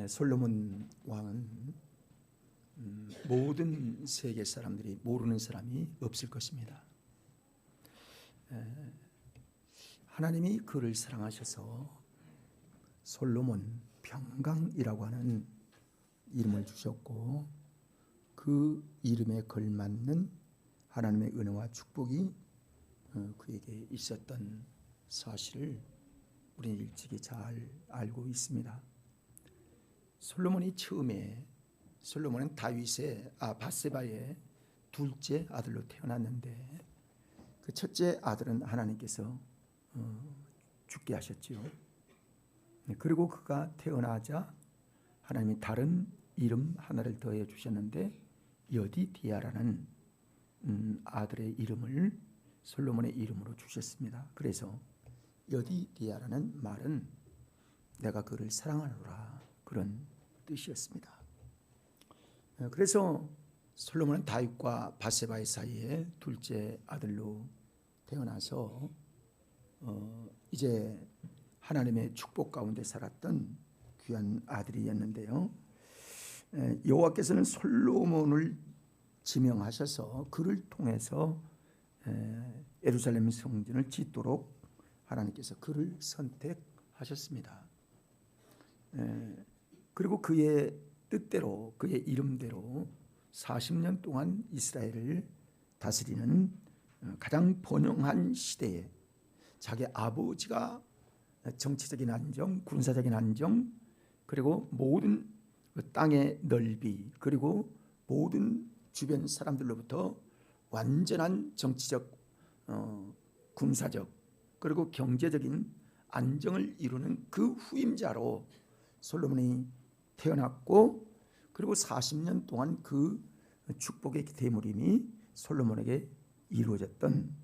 솔로몬 왕은 모든 세계 사람들이 모르는 사람이 없을 것입니다. 하나님이 그를 사랑하셔서 솔로몬 평강이라고 하는 이름을 주셨고, 그 이름에 걸맞는 하나님의 은혜와 축복이 그에게 있었던 사실을 우리는 일찍이 잘 알고 있습니다. 솔로몬이 처음에, 솔로몬은 다윗의 밧세바의 둘째 아들로 태어났는데, 그 첫째 아들은 하나님께서 죽게 하셨지요. 그리고 그가 태어나자 하나님이 다른 이름 하나를 더해 주셨는데, 여디디아라는 아들의 이름을 솔로몬의 이름으로 주셨습니다. 그래서 여디디아라는 말은 내가 그를 사랑하노라, 그런 뜻이었습니다. 그래서 솔로몬은 다윗과 밧세바의 사이에 둘째 아들로 태어나서 이제 하나님의 축복 가운데 살았던 귀한 아들이었는데요. 여호와께서는 솔로몬을 지명하셔서 그를 통해서 예루살렘 성전을 짓도록 하나님께서 그를 선택하셨습니다. 그리고 그의 뜻대로, 그의 이름대로 40년 동안 이스라엘을 다스리는 가장 번영한 시대에 자기 아버지가 정치적인 안정, 군사적인 안정, 그리고 모든 땅의 넓이, 그리고 모든 주변 사람들로부터 완전한 정치적, 군사적, 그리고 경제적인 안정을 이루는 그 후임자로 솔로몬이 태어났고, 그리고 40년 동안 그 축복의 대물림이 솔로몬에게 이루어졌던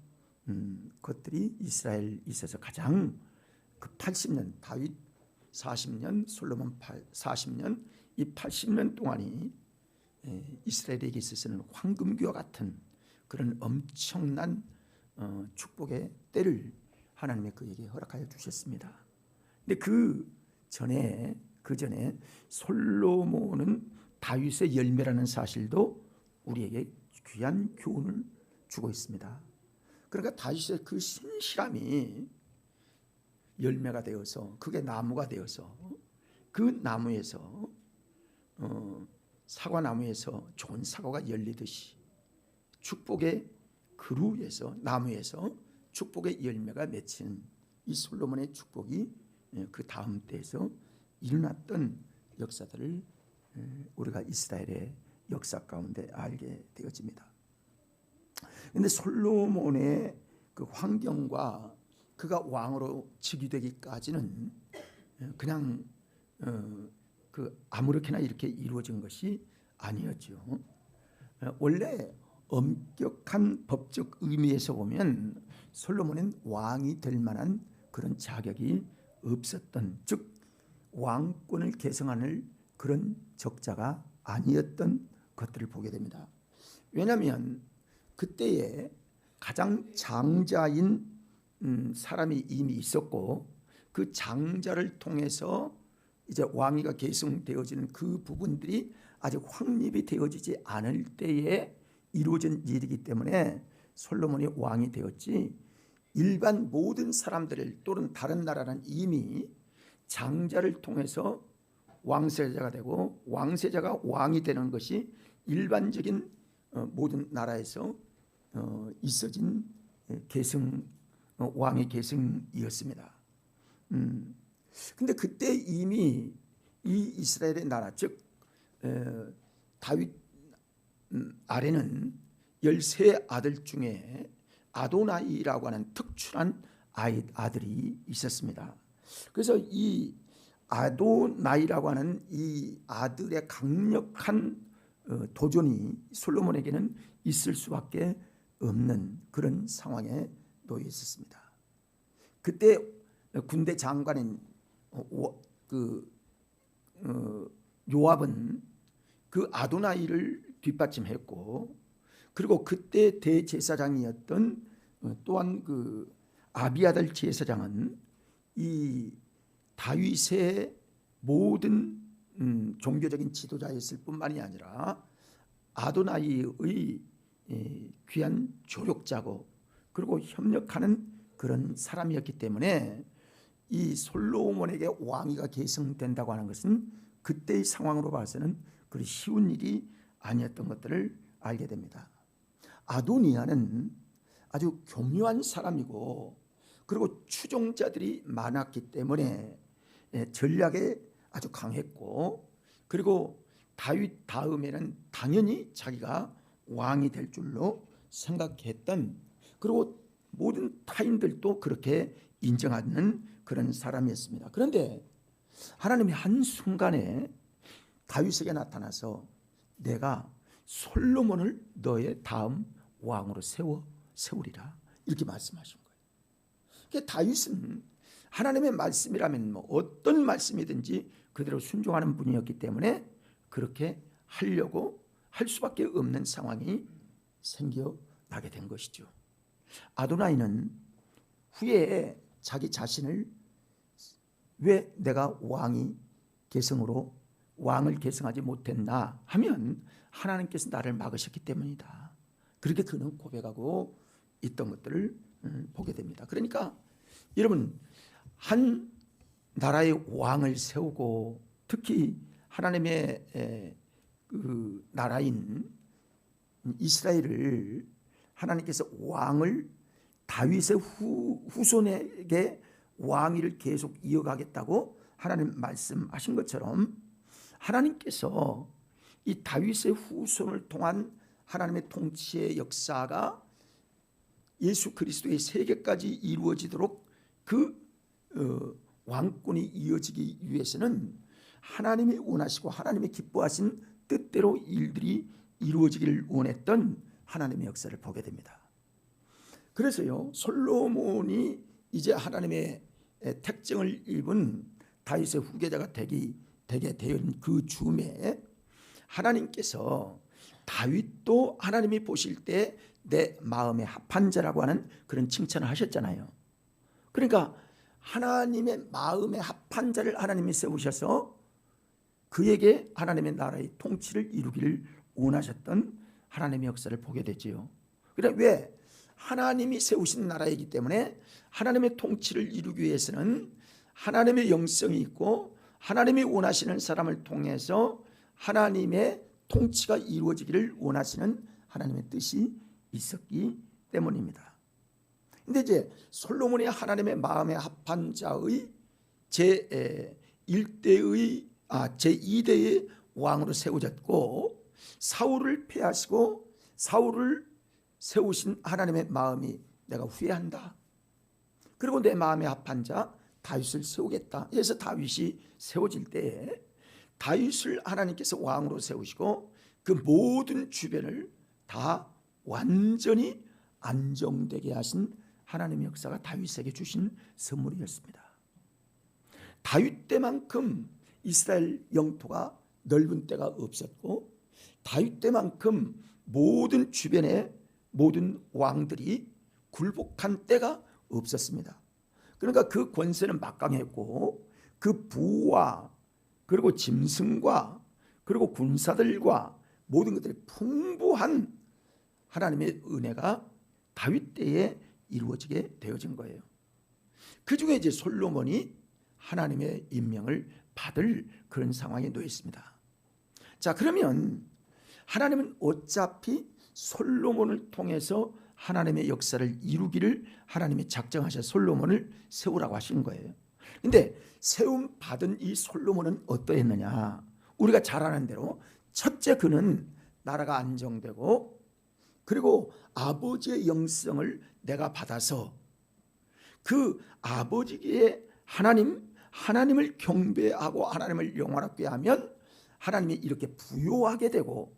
것들이 이스라엘에 있어서 가장 그 80년, 다윗 40년, 솔로몬 40년, 이 80년 동안이 이스라엘에게 있어서는 황금기와 같은 그런 엄청난 축복의 때를 하나님이 그에게 허락하여 주셨습니다. 근데 그 전에 솔로몬은 다윗의 열매라는 사실도 우리에게 귀한 교훈을 주고 있습니다. 그러니까 다윗의 그 신실함이 열매가 되어서, 그게 나무가 되어서, 그 나무에서 사과나무에서 좋은 사과가 열리듯이 축복의 그루에서, 나무에서 축복의 열매가 맺힌 이 솔로몬의 축복이 그 다음 때에서 일어났던 역사들을 우리가 이스라엘의 역사 가운데 알게 되어집니다. 그런데 솔로몬의 그 환경과 그가 왕으로 즉위되기까지는 그냥 그 아무렇게나 이렇게 이루어진 것이 아니었죠. 원래 엄격한 법적 의미에서 보면 솔로몬은 왕이 될 만한 그런 자격이 없었던, 즉 왕권을 계승하는 그런 적자가 아니었던 것들을 보게 됩니다. 왜냐하면 그때에 가장 장자인 사람이 이미 있었고, 그 장자를 통해서 이제 왕위가 계승되어지는 그 부분들이 아직 확립이 되어지지 않을 때에 이루어진 일이기 때문에 솔로몬이 왕이 되었지, 일반 모든 사람들 또는 다른 나라는 이미 장자를 통해서 왕세자가 되고, 왕세자가 왕이 되는 것이 일반적인 모든 나라에서 있어진 계승, 왕의 계승이었습니다. 근데 그때 이미 이 이스라엘의 나라, 즉 다윗 아래는 13아들 중에 아도나이라고 하는 특출한 아들이 있었습니다. 그래서 이 아도나이라고 하는 이 아들의 강력한 도전이 솔로몬에게는 있을 수밖에 없는 그런 상황에 놓여 있었습니다. 그때 군대 장관인 요압은 그 아도나이를 뒷받침했고, 그리고 그때 대제사장이었던 또한 그 아비아달 제사장은 이 다윗의 모든 종교적인 지도자였을 뿐만이 아니라 아도나이의 귀한 조력자고 그리고 협력하는 그런 사람이었기 때문에 이 솔로몬에게 왕위가 계승된다고 하는 것은 그때의 상황으로 봐서는 그리 쉬운 일이 아니었던 것들을 알게 됩니다. 아도니아는 아주 교묘한 사람이고 그리고 추종자들이 많았기 때문에 전략에 아주 강했고 그리고 다윗 다음에는 당연히 자기가 왕이 될 줄로 생각했던 그리고 모든 타인들도 그렇게 인정하는 그런 사람이었습니다. 그런데 하나님이 한순간에 다윗에게 나타나서 내가 솔로몬을 너의 다음 왕으로 세우리라 이렇게 말씀하신 거예요. 그러니까 다윗은 하나님의 말씀이라면 뭐 어떤 말씀이든지 그대로 순종하는 분이었기 때문에 그렇게 하려고 할 수밖에 없는 상황이 생겨나게 된 것이죠. 아도나이는 후에 자기 자신을 왜 내가 왕을 계승하지 못했나 하면 하나님께서 나를 막으셨기 때문이다. 그렇게 그는 고백하고 있던 것들을 보게 됩니다. 그러니까 여러분 한 나라의 왕을 세우고 특히 하나님의 그 나라인 이스라엘을 하나님께서 왕을 다윗의 후손에게 왕위를 계속 이어가겠다고 하나님 말씀하신 것처럼 하나님께서 이 다윗의 후손을 통한 하나님의 통치의 역사가 예수 그리스도의 세계까지 이루어지도록 그 왕권이 이어지기 위해서는 하나님이 원하시고 하나님이 기뻐하신 뜻대로 일들이 이루어지기를 원했던 하나님의 역사를 보게 됩니다. 그래서요 솔로몬이 이제 하나님의 특징을 입은 다윗의 후계자가 되게 된 그 즈음에 하나님께서 다윗도 하나님이 보실 때 내 마음에 합한 자라고 하는 그런 칭찬을 하셨잖아요. 그러니까 하나님의 마음에 합한 자를 하나님이 세우셔서 그에게 하나님의 나라의 통치를 이루기를 원하셨던 하나님의 역사를 보게 되지요. 그래 왜? 하나님이 세우신 나라이기 때문에 하나님의 통치를 이루기 위해서는 하나님의 영성이 있고 하나님이 원하시는 사람을 통해서 하나님의 통치가 이루어지기를 원하시는 하나님의 뜻이 있었기 때문입니다. 근데 이제 솔로몬이 하나님의 마음에 합한 자의 제2대의 왕으로 세워졌고 사울을 폐하시고 사울을 세우신 하나님의 마음이 내가 후회한다. 그리고 내 마음에 합한 자 다윗을 세우겠다. 그래서 다윗이 세워질 때에 다윗을 하나님께서 왕으로 세우시고 그 모든 주변을 다 완전히 안정되게 하신 하나님의 역사가 다윗에게 주신 선물이었습니다. 다윗 때만큼 이스라엘 영토가 넓은 때가 없었고 다윗 때만큼 모든 주변의 모든 왕들이 굴복한 때가 없었습니다. 그러니까 그 권세는 막강했고 그 부와 그리고 짐승과 그리고 군사들과 모든 것들이 풍부한 하나님의 은혜가 다윗 때에 이루어지게 되어진 거예요. 그 중에 이제 솔로몬이 하나님의 임명을 받을 그런 상황에 놓여 있습니다. 자, 그러면 하나님은 어차피 솔로몬을 통해서 하나님의 역사를 이루기를 하나님이 작정하셔 솔로몬을 세우라고 하신 거예요. 근데 세움 받은 이 솔로몬은 어떠했느냐? 우리가 잘 아는 대로 첫째 그는 나라가 안정되고 그리고 아버지의 영성을 내가 받아서 그 아버지의 하나님을 경배하고 하나님을 영원하게 하면 하나님이 이렇게 부요하게 되고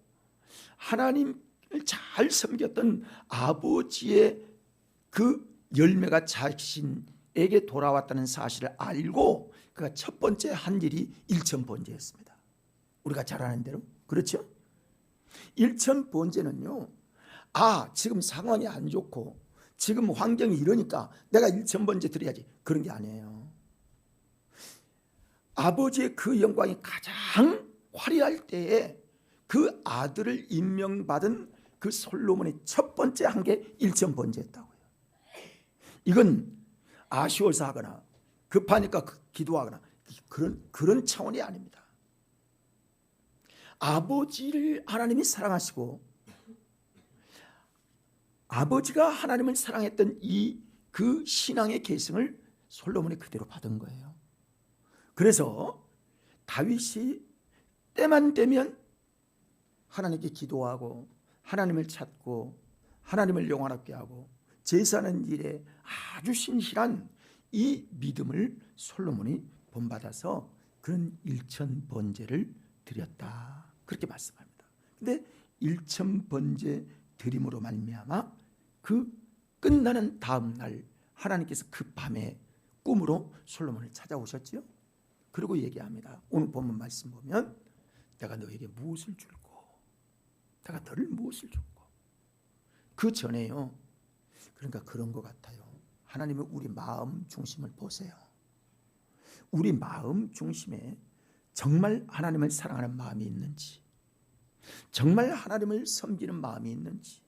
하나님을 잘 섬겼던 아버지의 그 열매가 자신에게 돌아왔다는 사실을 알고 그가 첫 번째 한 일이 일천번제였습니다. 우리가 잘 아는 대로 그렇죠? 일천번제는요 지금 상황이 안 좋고 지금 환경이 이러니까 내가 일천번제 드려야지 그런 게 아니에요. 아버지의 그 영광이 가장 가장 화려할 때에 그 아들을 임명받은 그 솔로몬의 첫 번째 한 게 일천번제였다고요. 이건 아쉬워서 하거나 급하니까 기도하거나 그런 차원이 아닙니다. 아버지를 하나님이 사랑하시고 아버지가 하나님을 사랑했던 그 신앙의 계승을 솔로몬이 그대로 받은 거예요. 그래서 다윗이 때만 되면 하나님께 기도하고 하나님을 찾고 하나님을 영원하게 하고 제사하는 일에 아주 신실한 이 믿음을 솔로몬이 본받아서 그런 일천번제를 드렸다, 그렇게 말씀합니다. 근데 일천번제 드림으로 말미암아 그 끝나는 다음 날 하나님께서 그 밤에 꿈으로 솔로몬을 찾아오셨죠. 그리고 얘기합니다. 오늘 본문 말씀 보면 내가 너에게 무엇을 줄고 내가 너를 무엇을 줬고. 그 전에요, 그러니까 그런 것 같아요. 하나님은 우리 마음 중심을 보세요. 우리 마음 중심에 정말 하나님을 사랑하는 마음이 있는지, 정말 하나님을 섬기는 마음이 있는지,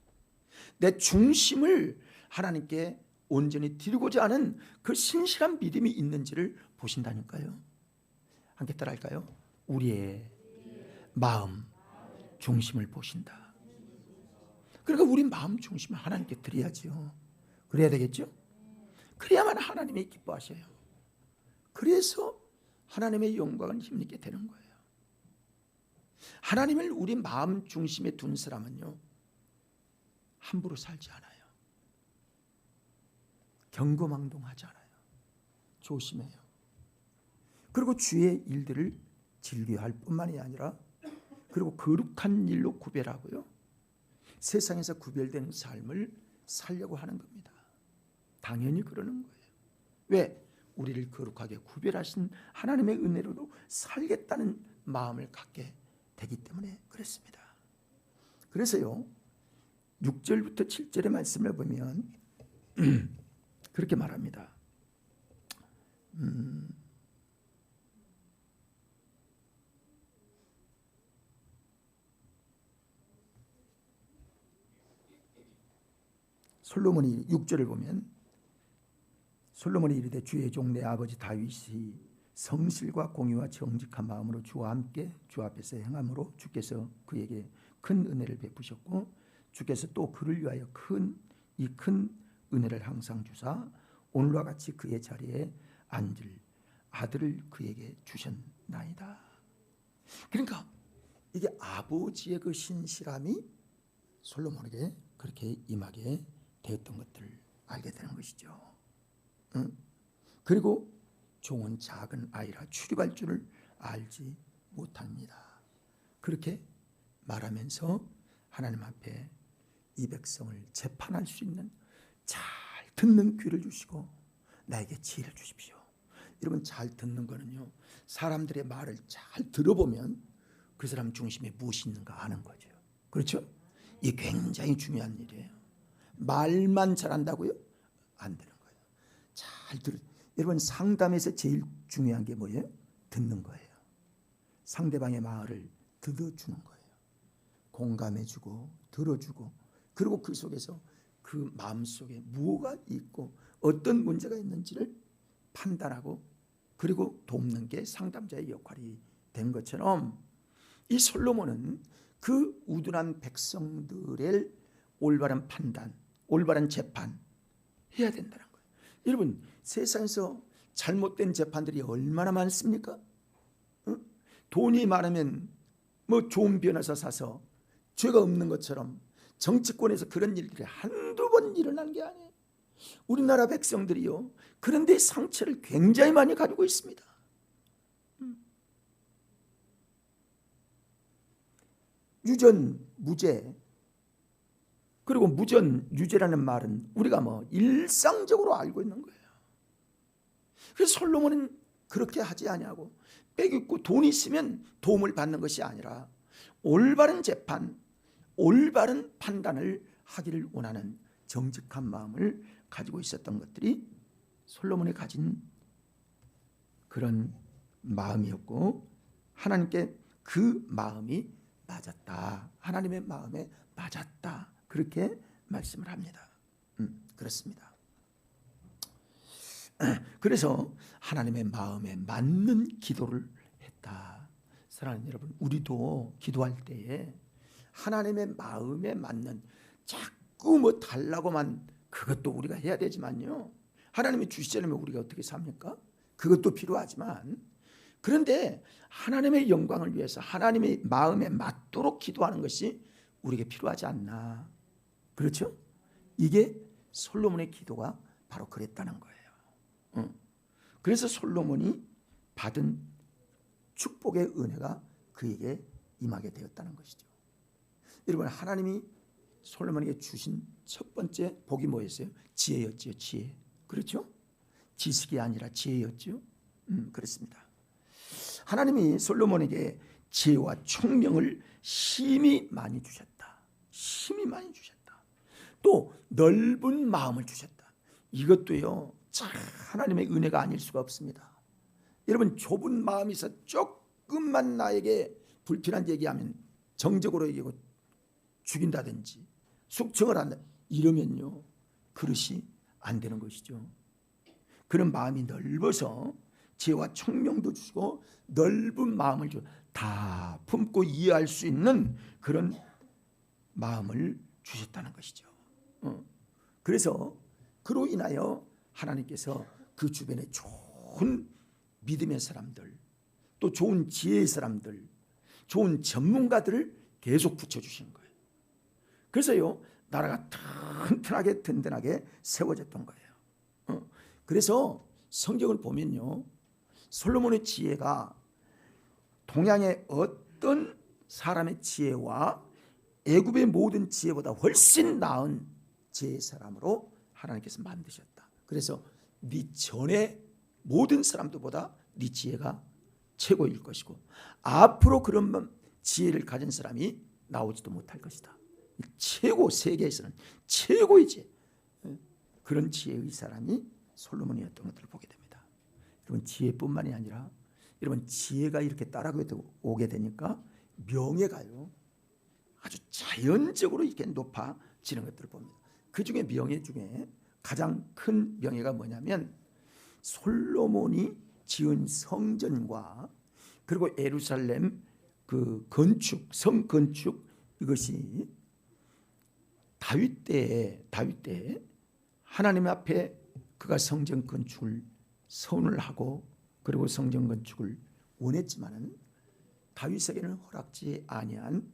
내 중심을 하나님께 온전히 드리고자 하는 그 신실한 믿음이 있는지를 보신다니까요. 함께 따라할까요? 우리의 마음 중심을 보신다. 그러니까 우리 마음 중심을 하나님께 드려야죠. 그래야 되겠죠? 그래야만 하나님이 기뻐하셔요. 그래서 하나님의 영광을 힘있게 되는 거예요. 하나님을 우리 마음 중심에 둔 사람은요, 함부로 살지 않아요. 경거망동하지 않아요. 조심해요. 그리고 주의 일들을 즐겨할 뿐만이 아니라 그리고 거룩한 일로 구별하고요, 세상에서 구별된 삶을 살려고 하는 겁니다. 당연히 그러는 거예요. 왜? 우리를 거룩하게 구별하신 하나님의 은혜로도 살겠다는 마음을 갖게 되기 때문에 그렇습니다. 그래서요, 6절부터 7절의 말씀을 보면 그렇게 말합니다. 솔로몬이 6절을 보면 솔로몬이 이르되 주의 종 내 아버지 다윗이 성실과 공의와 정직한 마음으로 주와 함께 주 앞에서 행함으로 주께서 그에게 큰 은혜를 베푸셨고 주께서 또 그를 위하여 이 큰 은혜를 항상 주사 오늘과 같이 그의 자리에 앉을 아들을 그에게 주셨나이다. 그러니까 이게 아버지의 그 신실함이 솔로몬에게 그렇게 임하게 되었던 것들을 알게 되는 것이죠. 그리고 종은 작은 아이라 출입할 줄을 알지 못합니다. 그렇게 말하면서 하나님 앞에 이 백성을 재판할 수 있는 잘 듣는 귀를 주시고 나에게 지혜를 주십시오. 여러분, 잘 듣는 거는요, 사람들의 말을 잘 들어보면 그 사람 중심에 무엇이 있는가 아는 거죠. 그렇죠? 이게 굉장히 중요한 일이에요. 말만 잘한다고요? 안 되는 거예요. 잘 들어. 여러분, 상담에서 제일 중요한 게 뭐예요? 듣는 거예요. 상대방의 말을 들어주는 거예요. 공감해주고 들어주고, 그리고 그 속에서 그 마음속에 무엇가 있고 어떤 문제가 있는지를 판단하고 그리고 돕는 게 상담자의 역할이 된 것처럼 이 솔로몬은 그 우둔한 백성들의 올바른 판단, 올바른 재판 해야 된다는 거예요. 여러분, 세상에서 잘못된 재판들이 얼마나 많습니까? 돈이 많으면 뭐 좋은 변호사 사서 죄가 없는 것처럼 정치권에서 그런 일들이 한두 번 일어난 게 아니에요. 우리나라 백성들이요, 그런데 상처를 굉장히 많이 가지고 있습니다. 유전, 무죄, 그리고 무전, 유죄라는 말은 우리가 뭐 일상적으로 알고 있는 거예요. 그래서 솔로몬은 그렇게 하지 아니하고 빼깁고 돈이 있으면 도움을 받는 것이 아니라 올바른 재판, 올바른 판단을 하기를 원하는 정직한 마음을 가지고 있었던 것들이 솔로몬이 가진 그런 마음이었고 하나님께 그 마음이 맞았다. 하나님의 마음에 맞았다. 그렇게 말씀을 합니다. 그렇습니다. 그래서 하나님의 마음에 맞는 기도를 했다. 사랑하는 여러분, 우리도 기도할 때에 하나님의 마음에 맞는, 자꾸 뭐 달라고만, 그것도 우리가 해야 되지만요, 하나님이 주시려면 우리가 어떻게 삽니까? 그것도 필요하지만, 그런데 하나님의 영광을 위해서 하나님의 마음에 맞도록 기도하는 것이 우리에게 필요하지 않나. 그렇죠? 이게 솔로몬의 기도가 바로 그랬다는 거예요. 그래서 솔로몬이 받은 축복의 은혜가 그에게 임하게 되었다는 것이죠. 여러분, 하나님이 솔로몬에게 주신 첫 번째 복이 뭐였어요? 지혜였지요. 지혜. 그렇죠? 지식이 아니라 지혜였죠. 그렇습니다. 하나님이 솔로몬에게 지혜와 총명을 심히 많이 주셨다. 심히 많이 주셨다. 또 넓은 마음을 주셨다. 이것도요, 참 하나님의 은혜가 아닐 수가 없습니다. 여러분, 좁은 마음이 있어 조금만 나에게 불필요한 얘기하면 정적으로 얘기하고 죽인다든지 숙청을 한다, 이러면요, 그릇이 안 되는 것이죠. 그런 마음이 넓어서 지혜와 총명도 주시고 넓은 마음을 주고 다 품고 이해할 수 있는 그런 마음을 주셨다는 것이죠. 그래서 그로 인하여 하나님께서 그 주변에 좋은 믿음의 사람들, 또 좋은 지혜의 사람들, 좋은 전문가들을 계속 붙여주시는 거예요. 그래서요, 나라가 튼튼하게 든든하게 세워졌던 거예요. 그래서 성경을 보면요, 솔로몬의 지혜가 동양의 어떤 사람의 지혜와 애굽의 모든 지혜보다 훨씬 나은 지혜의 사람으로 하나님께서 만드셨다. 그래서 네 전에 모든 사람들보다 네 지혜가 최고일 것이고 앞으로 그런 지혜를 가진 사람이 나오지도 못할 것이다. 최고, 세계에서는 최고의 지혜, 그런 지혜의 사람이 솔로몬이었던 것들을 보게 됩니다. 여러분, 지혜뿐만이 아니라 여러분, 지혜가 이렇게 따라오게 되니까 명예가요, 아주 자연적으로 이렇게 높아지는 것들을 봅니다. 그 중에 명예 중에 가장 큰 명예가 뭐냐면 솔로몬이 지은 성전과 그리고 예루살렘 그 건축, 성 건축, 이것이 다윗 때에 하나님 앞에 그가 성전 건축을 선을 하고 그리고 성전 건축을 원했지만은 다윗에게는 허락지 아니한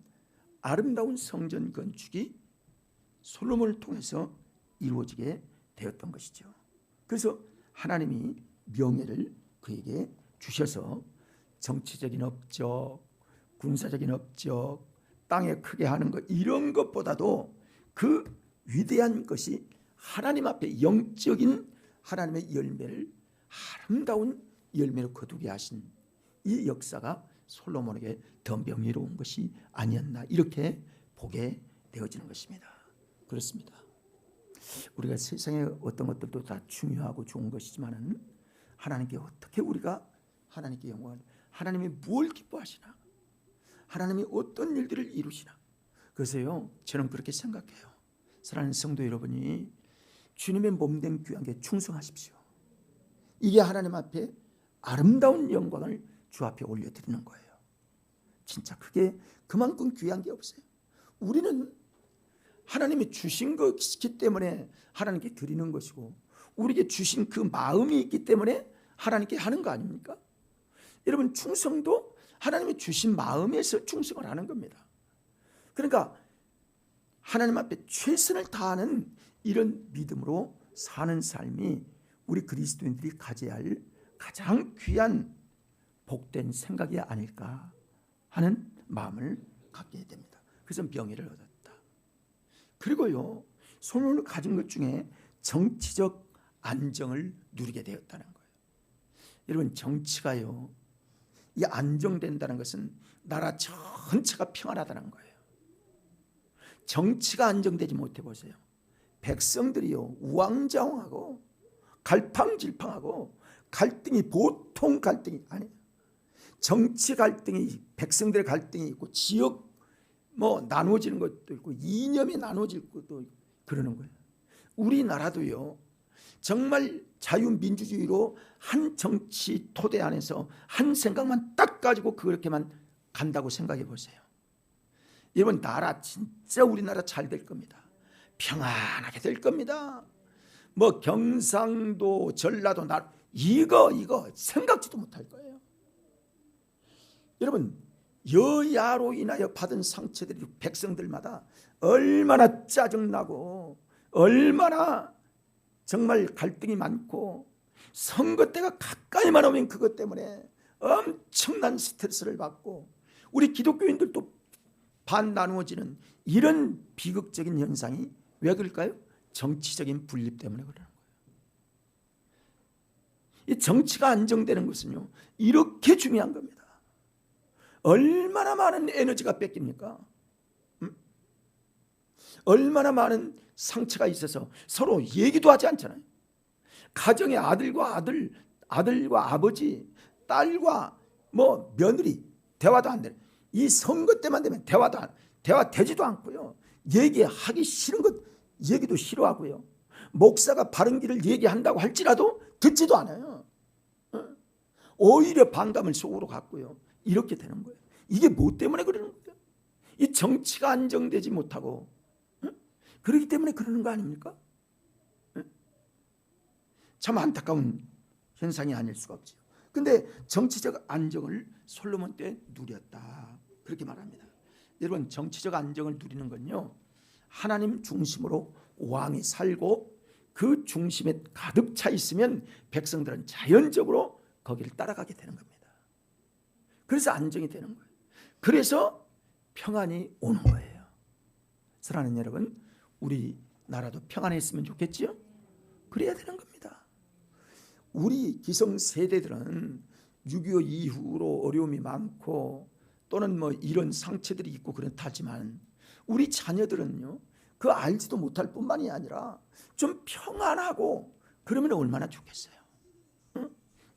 아름다운 성전 건축이 솔로몬을 통해서 이루어지게 되었던 것이죠. 그래서 하나님이 명예를 그에게 주셔서 정치적인 업적, 군사적인 업적, 땅에 크게 하는 것, 이런 것보다도 그 위대한 것이 하나님 앞에 영적인 하나님의 열매를, 아름다운 열매를 거두게 하신 이 역사가 솔로몬에게 더 명예로운 것이 아니었나, 이렇게 보게 되어지는 것입니다. 그렇습니다. 우리가 세상의 어떤 것들도 다 중요하고 좋은 것이지만은 하나님께 어떻게 우리가 하나님께 영광을, 하나님이 무엇을 기뻐하시나, 하나님이 어떤 일들을 이루시나. 그래서요, 저는 그렇게 생각해요. 사랑하는 성도 여러분이 주님의 몸된 귀한 게 충성하십시오. 이게 하나님 앞에 아름다운 영광을 주 앞에 올려드리는 거예요. 진짜 그게 그만큼 귀한 게 없어요. 우리는 하나님이 주신 것이기 때문에 하나님께 드리는 것이고, 우리에게 주신 그 마음이 있기 때문에 하나님께 하는 거 아닙니까? 여러분, 충성도 하나님이 주신 마음에서 충성을 하는 겁니다. 그러니까 하나님 앞에 최선을 다하는 이런 믿음으로 사는 삶이 우리 그리스도인들이 가져야 할 가장 귀한 복된 생각이 아닐까 하는 마음을 갖게 됩니다. 그래서 명예를 얻었다. 그리고요, 솔로몬을 가진 것 중에 정치적 안정을 누리게 되었다는 거예요. 여러분, 정치가요, 이 안정된다는 것은 나라 전체가 평안하다는 거예요. 정치가 안정되지 못해 보세요. 백성들이요, 우왕좌왕하고 갈팡질팡하고 갈등이 보통 갈등이 아니에요. 정치 갈등이, 백성들의 갈등이 있고, 지역 나누어지는 것도 있고, 이념이 나누어질 것도 있고, 그러는 거예요. 우리나라도요, 정말 자유민주주의로 한 정치 토대 안에서 한 생각만 딱 가지고 그렇게만 간다고 생각해 보세요. 여러분, 나라 진짜 우리나라 잘 될 겁니다. 평안하게 될 겁니다. 경상도, 전라도, 이거 생각지도 못할 거예요. 여러분, 여야로 인하여 받은 상처들이 백성들마다 얼마나 짜증나고 얼마나 정말 갈등이 많고, 선거 때가 가까이만 오면 그것 때문에 엄청난 스트레스를 받고, 우리 기독교인들도 반 나누어지는 이런 비극적인 현상이 왜 그럴까요? 정치적인 분립 때문에 그러는 거예요. 이 정치가 안정되는 것은요, 이렇게 중요한 겁니다. 얼마나 많은 에너지가 뺏깁니까? 얼마나 많은 상처가 있어서 서로 얘기도 하지 않잖아요. 가정의 아들과 아버지, 딸과 며느리 대화도 안 되는, 이 선거 때만 되면 대화 되지도 않고요. 얘기하기 싫은 것 얘기도 싫어하고요. 목사가 바른 길을 얘기한다고 할지라도 듣지도 않아요. 오히려 반감을 속으로 갖고요. 이렇게 되는 거예요. 이게 뭐 때문에 그러는 거예요? 이 정치가 안정되지 못하고, 그렇기 때문에 그러는 거 아닙니까? 참 안타까운 현상이 아닐 수가 없죠. 근데 정치적 안정을 솔로몬 때 누렸다, 그렇게 말합니다. 여러분, 정치적 안정을 누리는 건요, 하나님 중심으로 왕이 살고 그 중심에 가득 차 있으면 백성들은 자연적으로 거기를 따라가게 되는 겁니다. 그래서 안정이 되는 거예요. 그래서 평안이 오는 거예요. 사랑하는 여러분, 우리나라도 평안했으면 좋겠지요? 그래야 되는 겁니다. 우리 기성세대들은 6.25 이후로 어려움이 많고 또는 이런 상처들이 있고 그렇다지만, 우리 자녀들은요, 그 알지도 못할 뿐만이 아니라 좀 평안하고 그러면 얼마나 좋겠어요.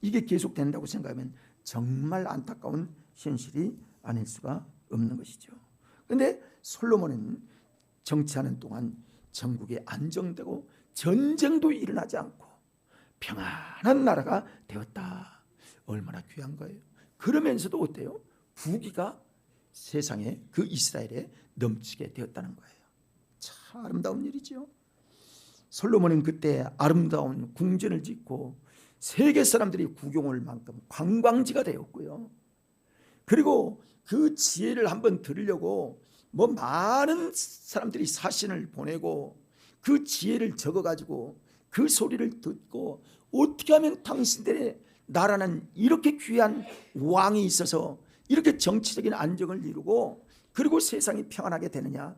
이게 계속된다고 생각하면 정말 안타까운 현실이 아닐 수가 없는 것이죠. 그런데 솔로몬은 정치하는 동안 전국이 안정되고 전쟁도 일어나지 않고 평안한 나라가 되었다. 얼마나 귀한 거예요. 그러면서도 어때요? 부귀가 세상에, 그 이스라엘에 넘치게 되었다는 거예요. 참 아름다운 일이죠. 솔로몬은 그때 아름다운 궁전을 짓고 세계 사람들이 구경할 만큼 관광지가 되었고요. 그리고 그 지혜를 한번 들으려고 많은 사람들이 사신을 보내고 그 지혜를 적어가지고 그 소리를 듣고, 어떻게 하면 당신들의 나라는 이렇게 귀한 왕이 있어서 이렇게 정치적인 안정을 이루고 그리고 세상이 평안하게 되느냐.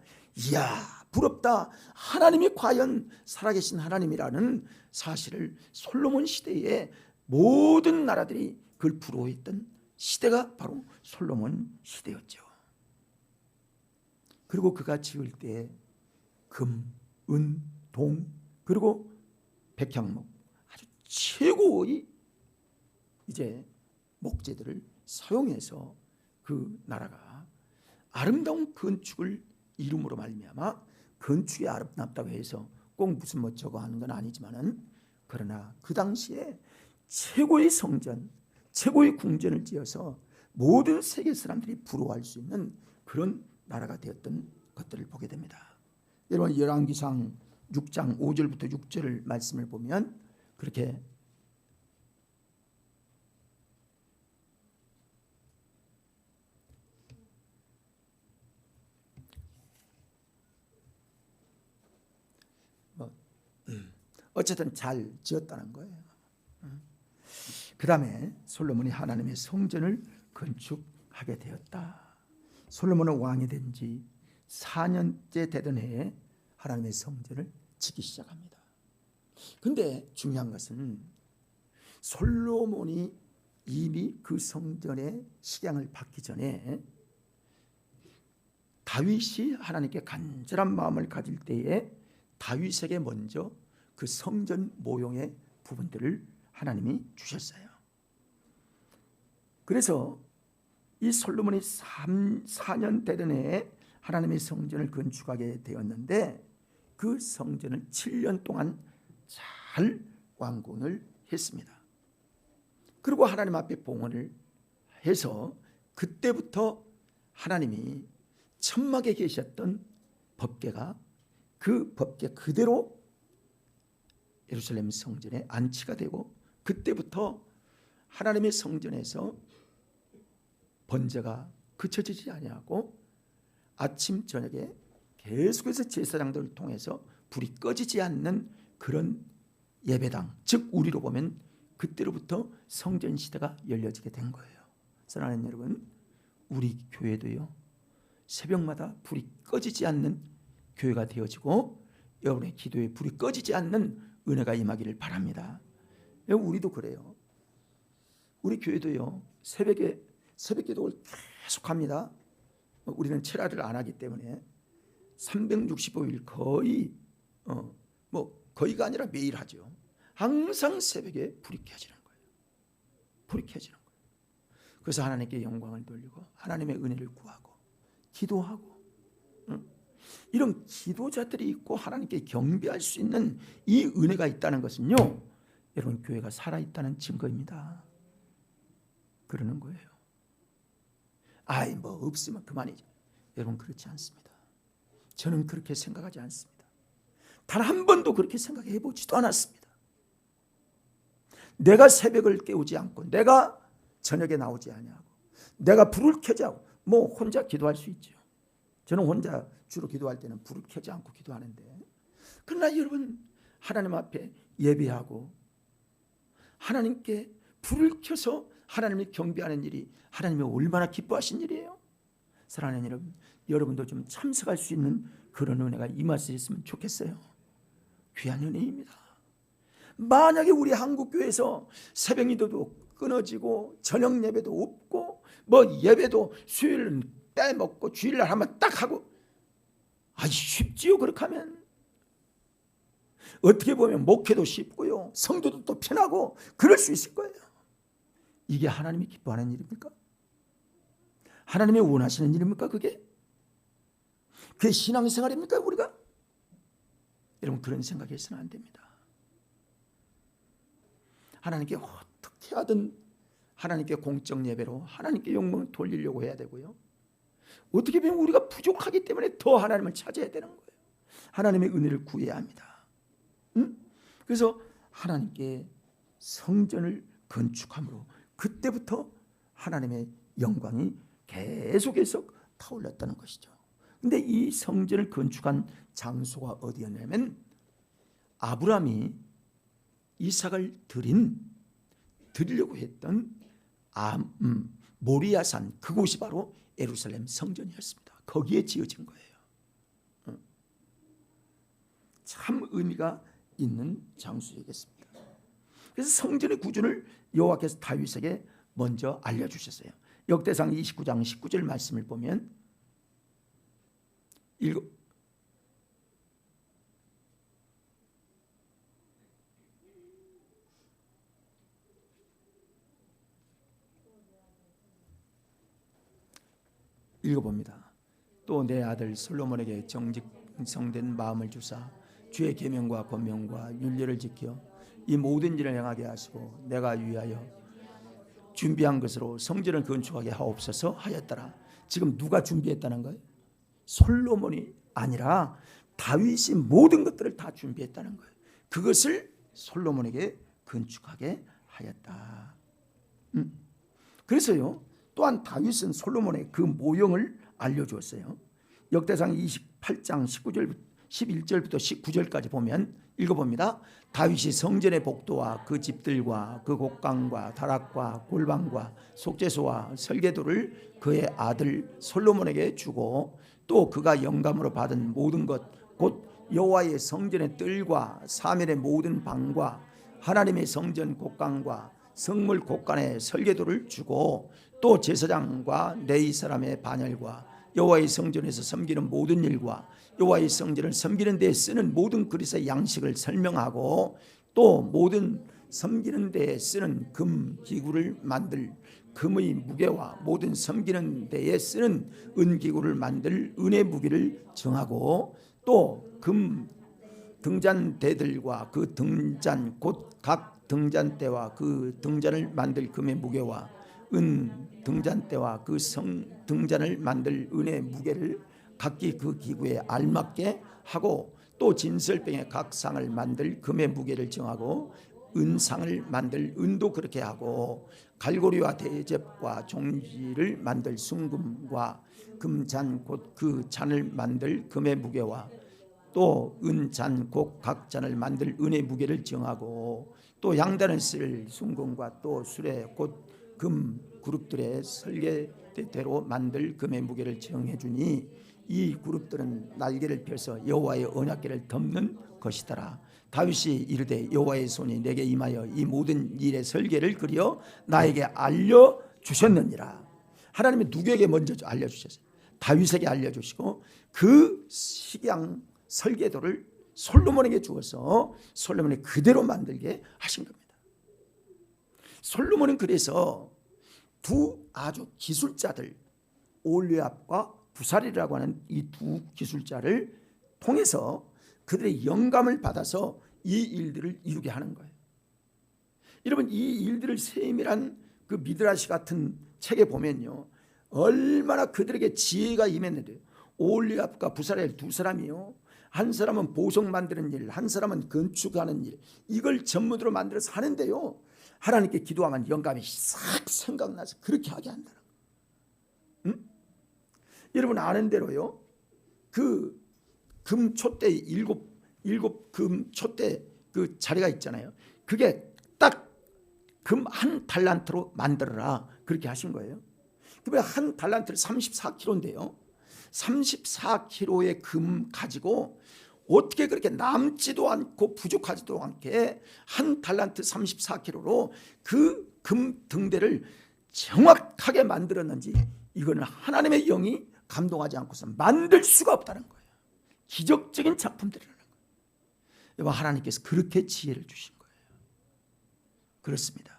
이야, 부럽다. 하나님이 과연 살아계신 하나님이라는 사실을 솔로몬 시대에 모든 나라들이 그걸 부러워했던 시대가 바로 솔로몬 시대였죠. 그리고 그가 지을 때 금, 은, 동, 그리고 백향목, 아주 최고의 이제 목재들을 사용해서 그 나라가 아름다운 건축을 이룸으로 말미암아, 건축이 아름답다고 해서 꼭 무슨 저거 하는 건 아니지만은, 그러나 그 당시에 최고의 성전, 최고의 궁전을 지어서 모든 세계 사람들이 부러워할 수 있는 그런 나라가 되었던 것들을 보게 됩니다. 여러분, 열왕기상 6장 5절부터 6절 말씀을 보면 그렇게 어쨌든 잘 지었다는 거예요. 그 다음에 솔로몬이 하나님의 성전을 건축하게 되었다. 솔로몬은 왕이 된 지 4년째 되던 해에 하나님의 성전을 짓기 시작합니다. 근데 중요한 것은 솔로몬이 이미 그 성전의 식양을 받기 전에 다윗이 하나님께 간절한 마음을 가질 때에 다윗에게 먼저 그 성전 모형의 부분들을 하나님이 주셨어요. 그래서 이 솔로몬이 4년 되던 해에 하나님의 성전을 건축하게 되었는데 그 성전을 7년 동안 잘 완공을 했습니다. 그리고 하나님 앞에 봉헌을 해서 그때부터 하나님이 천막에 계셨던 법궤가 그 법궤 그대로 예루살렘 성전에 안치가 되고 그때부터 하나님의 성전에서 번제가 그쳐지지 아니하고 아침 저녁에 계속해서 제사장들을 통해서 불이 꺼지지 않는 그런 예배당, 즉 우리로 보면 그때로부터 성전 시대가 열려지게 된 거예요. 사랑하는 여러분, 우리 교회도요 새벽마다 불이 꺼지지 않는 교회가 되어지고 여러분의 기도에 불이 꺼지지 않는 은혜가 임하기를 바랍니다. 우리도 그래요. 우리 교회도요 새벽에 새벽 기도를 계속합니다. 우리는 철야를 안 하기 때문에 365일 거의 거의가 아니라 매일 하죠. 항상 새벽에 불이 켜지는 거예요. 불이 켜지는 거예요. 그래서 하나님께 영광을 돌리고 하나님의 은혜를 구하고 기도하고 이런 기도자들이 있고 하나님께 경배할 수 있는 이 은혜가 있다는 것은요 여러분 교회가 살아있다는 증거입니다. 그러는 거예요. 아이 없으면 그만이죠. 여러분 그렇지 않습니다. 저는 그렇게 생각하지 않습니다. 단 한 번도 그렇게 생각해 보지도 않았습니다. 내가 새벽을 깨우지 않고 내가 저녁에 나오지 아니하고 내가 불을 켜지 않고 혼자 기도할 수 있죠. 저는 혼자 주로 기도할 때는 불을 켜지 않고 기도하는데 그러나 여러분 하나님 앞에 예배하고 하나님께 불을 켜서 하나님을 경배하는 일이 하나님이 얼마나 기뻐하신 일이에요. 사랑하는 여러분, 여러분도 좀 참석할 수 있는 그런 은혜가 임할 수 있으면 좋겠어요. 귀한 은혜입니다. 만약에 우리 한국교회에서 새벽 기도도 끊어지고 저녁 예배도 없고 예배도 수요일은 빼먹고 주일날 하면 딱 하고 쉽지요. 그렇게 하면 어떻게 보면 목회도 쉽고요 성도도 또 편하고 그럴 수 있을 거예요. 이게 하나님이 기뻐하는 일입니까? 하나님이 원하시는 일입니까? 그게 신앙생활입니까? 우리가? 여러분 그런 생각해서는 안 됩니다. 하나님께 어떻게 하든 하나님께 공적 예배로 하나님께 영광을 돌리려고 해야 되고요. 어떻게 보면 우리가 부족하기 때문에 더 하나님을 찾아야 되는 거예요. 하나님의 은혜를 구해야 합니다. 그래서 하나님께 성전을 건축함으로 그때부터 하나님의 영광이 계속해서 타올랐다는 것이죠. 그런데 이 성전을 건축한 장소가 어디였냐면 아브라함이 이삭을 드리려고 했던 모리아산 그곳이 바로 예루살렘 성전이었습니다. 거기에 지어진 거예요. 참 의미가 있는 장소이겠습니다. 그래서 성전의 구조를 여호와께서 다윗에게 먼저 알려주셨어요. 역대상 29장 19절 말씀을 보면 읽어봅니다. 또 내 아들 솔로몬에게 정직성된 마음을 주사 주의 계명과 권명과 율례를 지켜 이 모든 일을 행하게 하시고 내가 위하여 준비한 것으로 성전을 건축하게 하옵소서 하였더라. 지금 누가 준비했다는 거예요? 솔로몬이 아니라 다윗이 모든 것들을 다 준비했다는 거예요. 그것을 솔로몬에게 건축하게 하였다. 그래서요 또한 다윗은 솔로몬의 그 모형을 알려주었어요. 역대상 28장 11절부터 19절까지 보면 읽어봅니다. 다윗이 성전의 복도와 그 집들과 그 곡강과 다락과 골방과 속죄소와 설계도를 그의 아들 솔로몬에게 주고 또 그가 영감으로 받은 모든 것 곧 여호와의 성전의 뜰과 사면의 모든 방과 하나님의 성전 곡강과 성물 곡간의 설계도를 주고 또 제사장과 레위 사람의 반열과 여호와의 성전에서 섬기는 모든 일과 여호와의 성전을 섬기는 데 쓰는 모든 그릇의 양식을 설명하고 또 모든 섬기는 데 쓰는 금 기구를 만들 금의 무게와 모든 섬기는 데에 쓰는 은기구를 만들 은의 무게를 정하고 또 금 등잔대들과 그 등잔 곧 각 등잔대와 그 등잔을 만들 금의 무게와 은 등잔대와 그 등잔을 만들 은의 무게를 각기 그 기구에 알맞게 하고 또 진설병에 각 상을 만들 금의 무게를 정하고 은상을 만들 은도 그렇게 하고 갈고리와 대접과 종지를 만들 순금과 금잔 곧 그 잔을 만들 금의 무게와 또 은잔 곧 각 잔을 만들 은의 무게를 정하고 또 양단을 쓸 순금과 또 수레 곧 금 그룹들의 설계대로 만들 금의 무게를 정해주니 이 그룹들은 날개를 펴서 여호와의 언약궤를 덮는 것이더라. 다윗이 이르되 여호와의 손이 내게 임하여 이 모든 일의 설계를 그려 나에게 알려주셨느니라. 하나님이 누구에게 먼저 알려주셨어요? 다윗에게 알려주시고 그 식양 설계도를 솔로몬에게 주어서 솔로몬이 그대로 만들게 하신 겁니다. 솔로몬은 그래서 두 아주 기술자들 올리압과 부살이라고 하는 이 두 기술자를 통해서 그들의 영감을 받아서 이 일들을 이루게 하는 거예요. 여러분 이 일들을 세밀한 그 미드라시 같은 책에 보면요 얼마나 그들에게 지혜가 임했는데요. 올리압과 부살의 두 사람이요 한 사람은 보석 만드는 일, 한 사람은 건축하는 일, 이걸 전문으로 만들어서 하는데요 하나님께 기도하면 영감이 싹 생각나서 그렇게 하게 한다는 거예요. 응? 여러분 아는 대로요 그 금촛대 일곱 금촛대 그 자리가 있잖아요. 그게 딱 금 한 달란트로 만들어라 그렇게 하신 거예요. 그러면 한 달란트를 34kg인데요 34kg의 금 가지고 어떻게 그렇게 남지도 않고 부족하지도 않게 한 달란트 34kg로 그 금 등대를 정확하게 만들었는지 이거는 하나님의 영이 감동하지 않고서 만들 수가 없다는 거예요. 기적적인 작품들이라는 거예요. 하나님께서 그렇게 지혜를 주신 거예요. 그렇습니다.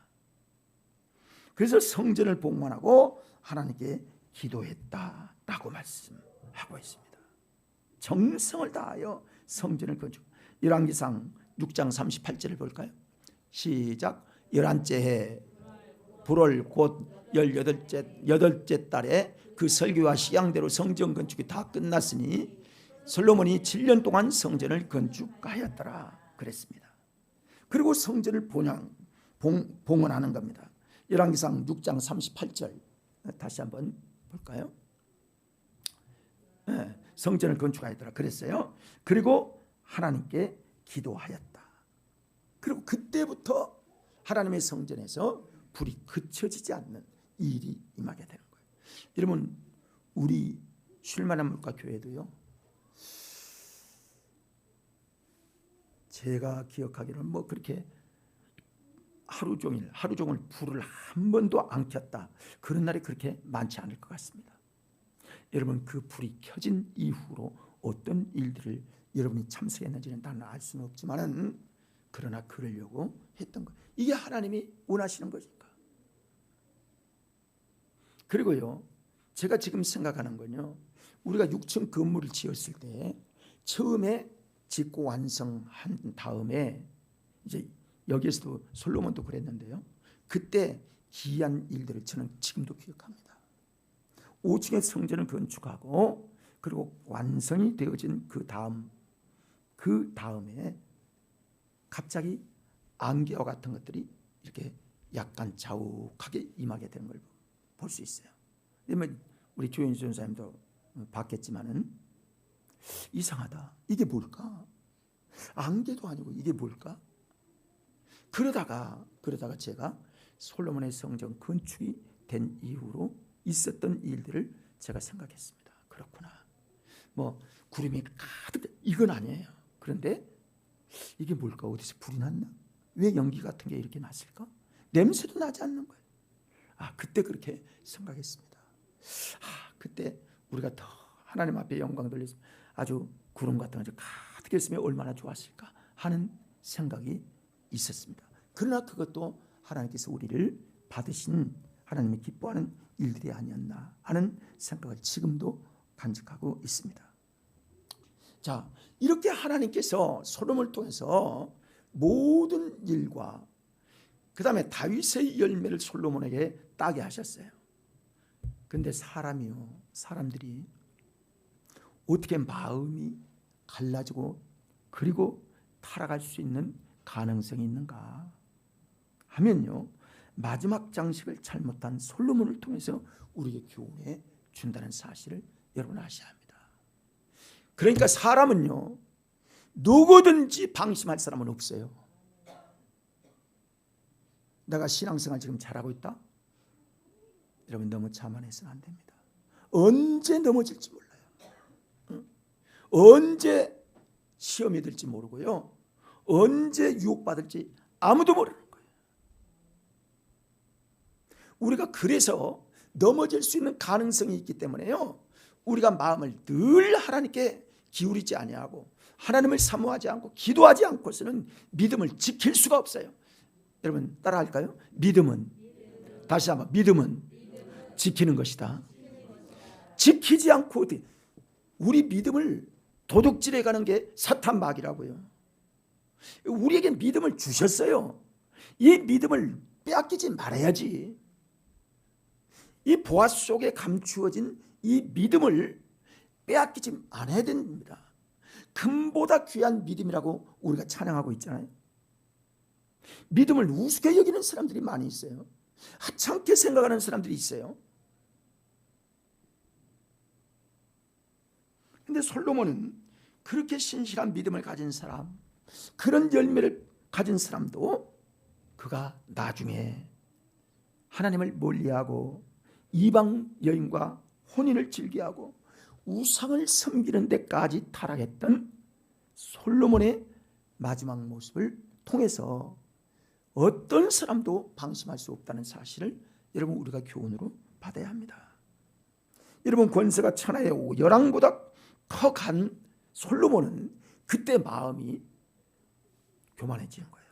그래서 성전을 봉헌하고 하나님께 기도했다라고 말씀하고 있습니다. 정성을 다하여 성전을 건축. 열왕기상 6장 38절을 볼까요? 시작. 11째 해 불월 곧 18째 달에 그 설계와 시향대로 성전 건축이 다 끝났으니 솔로몬이 7년 동안 성전을 건축하였더라 그랬습니다. 그리고 성전을 봉헌하는 겁니다. 열왕기상 6장 38절 다시 한번 볼까요? 네, 성전을 건축하였더라 그랬어요. 그리고 하나님께 기도하였다. 그리고 그때부터 하나님의 성전에서 불이 그쳐지지 않는 일이 임하게 되는 거예요. 여러분 우리 쉴만한 물가 교회도요 제가 기억하기로는 뭐 그렇게 하루 종일 불을 한 번도 안 켰다 그런 날이 그렇게 많지 않을 것 같습니다. 여러분 그 불이 켜진 이후로 어떤 일들을 여러분이 참석했는지는 나는 알 수는 없지만은 그러나 그러려고 했던 것. 이게 하나님이 원하시는 거니까. 그리고요 제가 지금 생각하는 건요 우리가 6층 건물을 지었을 때 처음에 짓고 완성한 다음에 이제 여기에서도 솔로몬도 그랬는데요 그때 기이한 일들을 저는 지금도 기억합니다. 5층의 성전을 건축하고 그리고 완성이 되어진 그 다음에 갑자기 안개와 같은 것들이 이렇게 약간 자욱하게 임하게 되는 걸 볼 수 있어요. 우리 조현수 전사님도 봤겠지만은 이상하다. 이게 뭘까? 안개도 아니고 이게 뭘까? 그러다가 제가 솔로몬의 성전 건축이 된 이후로 있었던 일들을 제가 생각했습니다. 그렇구나. 뭐 구름이 가득 이건 아니에요. 그런데 이게 뭘까? 어디서 불이 났나? 왜 연기 같은 게 이렇게 났을까? 냄새도 나지 않는 거예요. 그때 그렇게 생각했습니다. 그때 우리가 더 하나님 앞에 영광 돌려서 아주 구름 같은 거 가득 했으면 얼마나 좋았을까 하는 생각이 있었습니다. 그러나 그것도 하나님께서 우리를 받으신 하나님이 기뻐하는 일들이 아니었나 하는 생각을 지금도 간직하고 있습니다. 자, 이렇게 하나님께서 솔로몬을 통해서 모든 일과 그 다음에 다윗의 열매를 솔로몬에게 따게 하셨어요. 근데 사람들이 어떻게 마음이 갈라지고 그리고 타락할 수 있는 가능성이 있는가 하면요, 마지막 장식을 잘못한 솔로몬을 통해서 우리에게 교훈해 준다는 사실을 여러분 아셔야 합니다. 그러니까 사람은요, 누구든지 방심할 사람은 없어요. 내가 신앙생활 지금 잘하고 있다? 여러분 너무 자만해서는 안 됩니다. 언제 넘어질지 몰라요. 언제 시험이 들지 모르고요, 언제 유혹받을지 아무도 모르는 거예요. 우리가 그래서 넘어질 수 있는 가능성이 있기 때문에요, 우리가 마음을 늘 하나님께 기울이지 아니하고 하나님을 사모하지 않고 기도하지 않고서는 믿음을 지킬 수가 없어요. 여러분 따라할까요? 믿음은, 다시 한번, 믿음은 지키는 것이다. 지키지 않고 우리 믿음을 도둑질해 가는 게 사탄 마귀라고요. 우리에게 믿음을 주셨어요. 이 믿음을 빼앗기지 말아야지. 이 보화 속에 감추어진 이 믿음을 빼앗기지 않아야 됩니다. 금보다 귀한 믿음이라고 우리가 찬양하고 있잖아요. 믿음을 우습게 여기는 사람들이 많이 있어요. 하찮게 생각하는 사람들이 있어요. 근데 솔로몬은 그렇게 신실한 믿음을 가진 사람, 그런 열매를 가진 사람도 그가 나중에 하나님을 멀리하고 이방 여인과 혼인을 즐겨하고 우상을 섬기는 데까지 타락했던 솔로몬의 마지막 모습을 통해서 어떤 사람도 방심할 수 없다는 사실을 여러분 우리가 교훈으로 받아야 합니다. 여러분 권세가 천하의 열왕보다 더 간 솔로몬은 그때 마음이 교만해지는 거예요.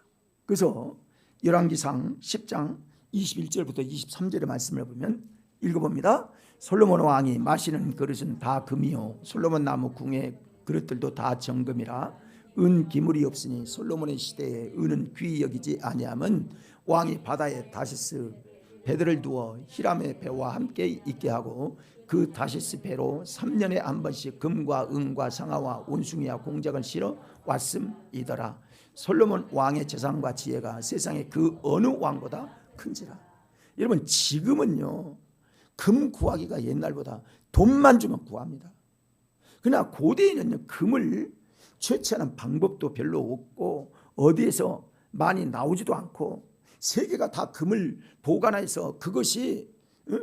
그래서 열왕기상 10장 21절부터 23절의 말씀을 보면 읽어봅니다. 솔로몬 왕이 마시는 그릇은 다 금이요 솔로몬 나무 궁의 그릇들도 다 정금이라 은 기물이 없으니 솔로몬의 시대에 은은 귀히 여기지 아니함은 왕이 바다에 다시스 배들을 두어 히람의 배와 함께 있게 하고 그 다시스 배로 3년에 한 번씩 금과 은과 상아와 원숭이와 공작을 실어 왔음이더라. 솔로몬 왕의 재산과 지혜가 세상에 그 어느 왕보다 큰지라. 여러분 지금은요 금 구하기가 옛날보다 돈만 주면 구합니다. 그러나 고대에는요 금을 채취하는 방법도 별로 없고 어디에서 많이 나오지도 않고 세계가 다 금을 보관해서 그것이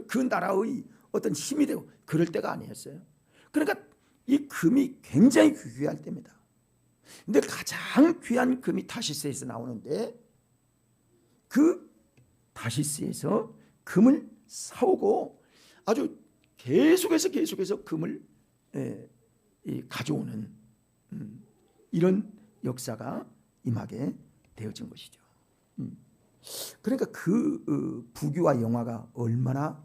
그 나라의 어떤 힘이 되고 그럴 때가 아니었어요. 그러니까 이 금이 굉장히 귀할 때입니다. 근데 가장 귀한 금이 다시스에서 나오는데 그 다시스에서 금을 사오고 아주 계속해서 금을 가져오는 이런 역사가 임하게 되어진 것이죠. 그러니까 그 부귀와 영화가 얼마나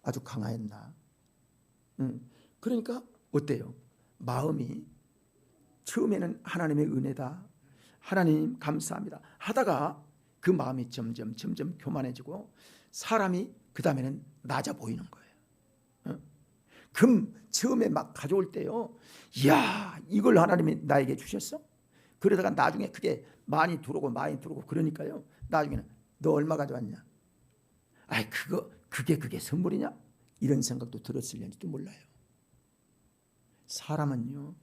아주 강하였나. 그러니까 어때요? 마음이 처음에는 하나님의 은혜다, 하나님 감사합니다 하다가 그 마음이 점점 교만해지고 사람이 그 다음에는 낮아 보이는 거예요. 금 처음에 막 가져올 때요, 이야 이걸 하나님이 나에게 주셨어? 그러다가 나중에 그게 많이 들어오고 그러니까요 나중에는 너 얼마 가져왔냐? 아이 그게 선물이냐? 이런 생각도 들었을지도 몰라요. 사람은요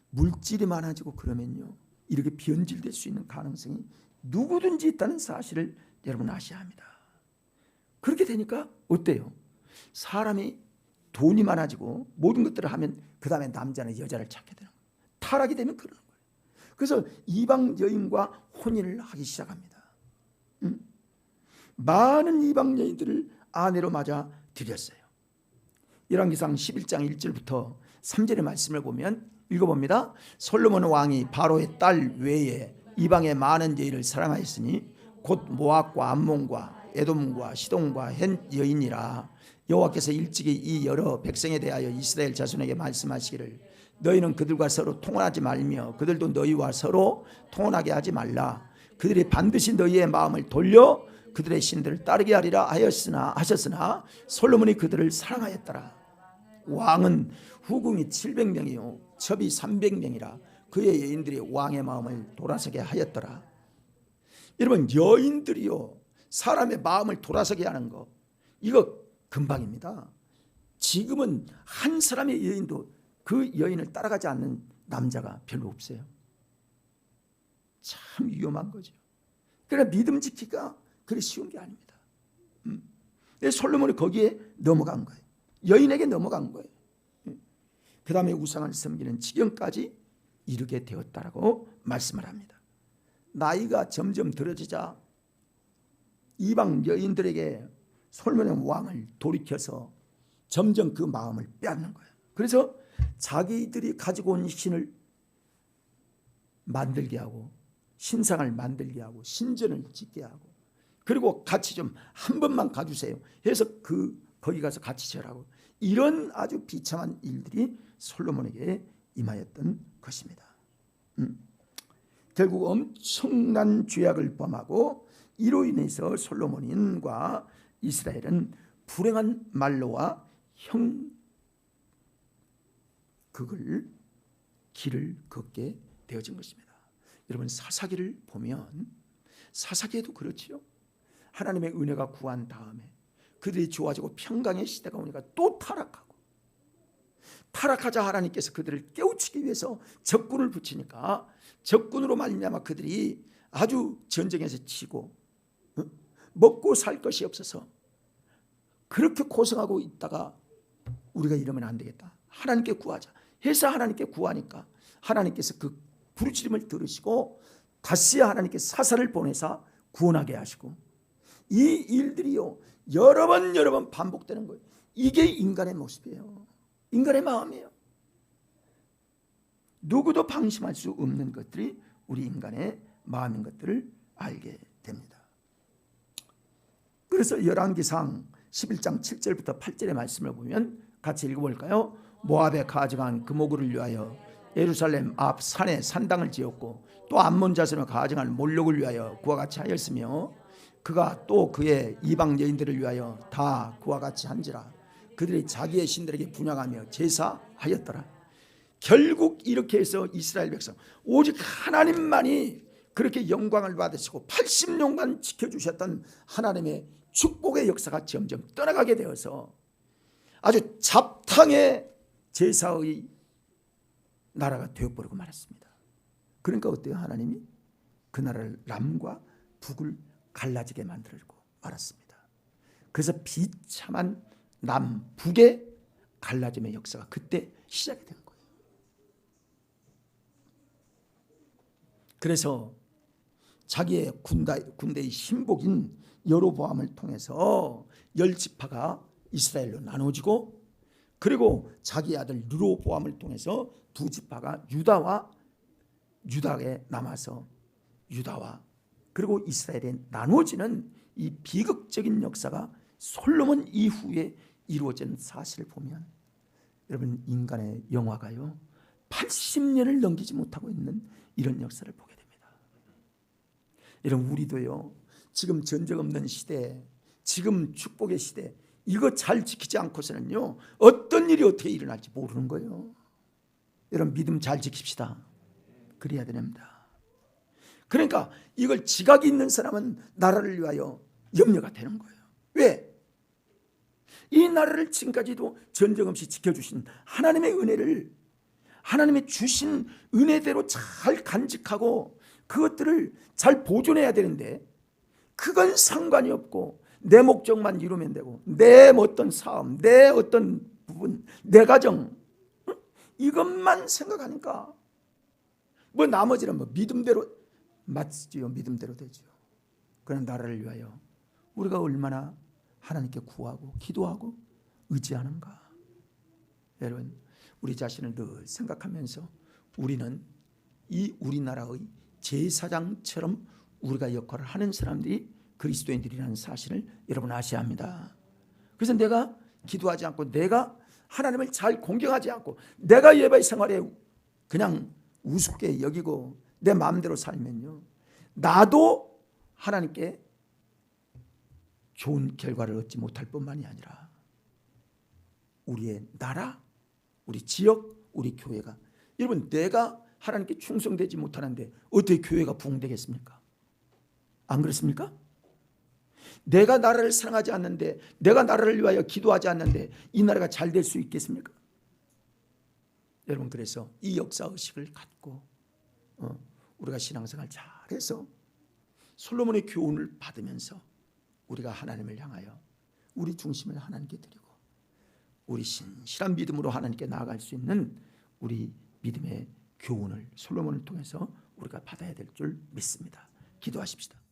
물질이 많아지고 그러면요 이렇게 변질될 수 있는 가능성이 누구든지 있다는 사실을 여러분 아셔야 합니다. 그렇게 되니까 어때요? 사람이 돈이 많아지고 모든 것들을 하면 그 다음에 남자는 여자를 찾게 되는 거예요. 타락이 되면 그러는 거예요. 그래서 이방 여인과 혼인을 하기 시작합니다. 많은 이방 여인들을 아내로 맞아 들였어요. 열왕기상 11장 1절부터 3절의 말씀을 보면 읽어봅니다. 솔로몬 왕이 바로의 딸 외에 이방의 많은 여인을 사랑하였으니 곧 모압과 암몬과 에돔과 시돈과 헷 여인이라. 여호와께서 일찍이 이 여러 백성에 대하여 이스라엘 자손에게 말씀하시기를 너희는 그들과 서로 통혼하지 말며 그들도 너희와 서로 통혼하게 하지 말라. 그들이 반드시 너희의 마음을 돌려 그들의 신들을 따르게 하리라 하셨으나 솔로몬이 그들을 사랑하였더라. 왕은 후궁이 700명이요 첩이 300명이라 그의 여인들이 왕의 마음을 돌아서게 하였더라. 여러분, 여인들이요 사람의 마음을 돌아서게 하는 거, 이거 금방입니다. 지금은 한 사람의 여인도 그 여인을 따라가지 않는 남자가 별로 없어요. 참 위험한 거죠. 그러나 믿음 지키기가 그리 쉬운 게 아닙니다. 솔로몬이 거기에 넘어간 거예요. 여인에게 넘어간 거예요. 그 다음에 우상을 섬기는 지경까지 이르게 되었다라고 말씀을 합니다. 나이가 점점 들어지자 이방 여인들에게 솔로몬의 왕을 돌이켜서 점점 그 마음을 빼앗는 거예요. 그래서 자기들이 가지고 온 신을 만들게 하고 신상을 만들게 하고 신전을 짓게 하고 그리고 같이 좀 한 번만 가주세요 해서 거기 가서 같이 절하고, 이런 아주 비참한 일들이 솔로몬에게 임하였던 것입니다. 결국 엄청난 죄악을 범하고 이로 인해서 솔로몬과 이스라엘은 불행한 말로와 형극을 길을 걷게 되어진 것입니다. 여러분, 사사기를 보면 사사기에도 그렇지요. 하나님의 은혜가 구한 다음에 그들이 좋아지고 평강의 시대가 오니까 또 타락하자 하나님께서 그들을 깨우치기 위해서 적군을 붙이니까 적군으로 말미암아 그들이 아주 전쟁에서 치고 먹고 살 것이 없어서 그렇게 고생하고 있다가 우리가 이러면 안 되겠다, 하나님께 구하자 해서 하나님께 구하니까 하나님께서 그 부르짖음을 들으시고 다시 하나님께 사사를 보내사 구원하게 하시고, 이 일들이요 여러 번 반복되는 거예요. 이게 인간의 모습이에요. 인간의 마음이에요. 누구도 방심할 수 없는 것들이 우리 인간의 마음인 것들을 알게 됩니다. 그래서 열왕기상 11장 7절부터 8절의 말씀을 보면 같이 읽어볼까요? 모압에 가증한 그모구를 위하여 예루살렘 앞 산에 산당을 지었고 또 암몬 자손을 가증한 몰록을 위하여 그와 같이 하였으며 그가 또 그의 이방 여인들을 위하여 다 그와 같이 한지라. 그들이 자기의 신들에게 분향하며 제사하였더라. 결국 이렇게 해서 이스라엘 백성 오직 하나님만이 그렇게 영광을 받으시고 80년간 지켜주셨던 하나님의 축복의 역사가 점점 떠나가게 되어서 아주 잡탕의 제사의 나라가 되어버리고 말았습니다. 그러니까 어때요? 하나님이 그 나라를 남과 북을 갈라지게 만들고 말았습니다. 그래서 비참한 남북의 갈라짐의 역사가 그때 시작이 된 거예요. 그래서 자기의 군대의 신복인 여로보암을 통해서 10지파가 이스라엘로 나눠지고, 그리고 자기 아들 르로보암을 통해서 2지파가 유다에 남아서 유다와 그리고 이스라엘에 나눠지는 이 비극적인 역사가 솔로몬 이후에 이루어진 사실을 보면, 여러분, 인간의 영화가요 80년을 넘기지 못하고 있는 이런 역사를 보게 됩니다. 여러분, 우리도요 지금 전쟁 없는 시대, 지금 축복의 시대, 이거 잘 지키지 않고서는요 어떤 일이 어떻게 일어날지 모르는 거예요. 여러분, 믿음 잘 지킵시다. 그래야 됩니다. 그러니까 이걸 지각이 있는 사람은 나라를 위하여 염려가 되는 거예요. 왜? 이 나라를 지금까지도 전쟁 없이 지켜주신 하나님의 은혜를, 하나님의 주신 은혜대로 잘 간직하고 그것들을 잘 보존해야 되는데, 그건 상관이 없고 내 목적만 이루면 되고 내 어떤 사업, 내 어떤 부분, 내 가정, 이것만 생각하니까 뭐 나머지는 뭐 믿음대로 맞지요. 믿음대로 되죠. 그런 나라를 위하여 우리가 얼마나 하나님께 구하고 기도하고 의지하는가. 여러분, 우리 자신을 늘 생각하면서 우리는 이 우리나라의 제사장처럼 우리가 역할을 하는 사람들이 그리스도인들이라는 사실을 여러분 아셔야 합니다. 그래서 내가 기도하지 않고, 내가 하나님을 잘 공경하지 않고, 내가 예배 생활에 그냥 우습게 여기고 내 마음대로 살면요, 나도 하나님께 좋은 결과를 얻지 못할 뿐만이 아니라 우리의 나라, 우리 지역, 우리 교회가, 여러분 내가 하나님께 충성되지 못하는데 어떻게 교회가 부흥되겠습니까? 안 그렇습니까? 내가 나라를 사랑하지 않는데, 내가 나라를 위하여 기도하지 않는데 이 나라가 잘 될 수 있겠습니까? 여러분, 그래서 이 역사의식을 갖고 우리가 신앙생활 잘해서 솔로몬의 교훈을 받으면서 우리가 하나님을 향하여 우리 중심을 하나님께 드리고 우리 신실한 믿음으로 하나님께 나아갈 수 있는 우리 믿음의 교훈을 솔로몬을 통해서 우리가 받아야 될 줄 믿습니다. 기도하십시다.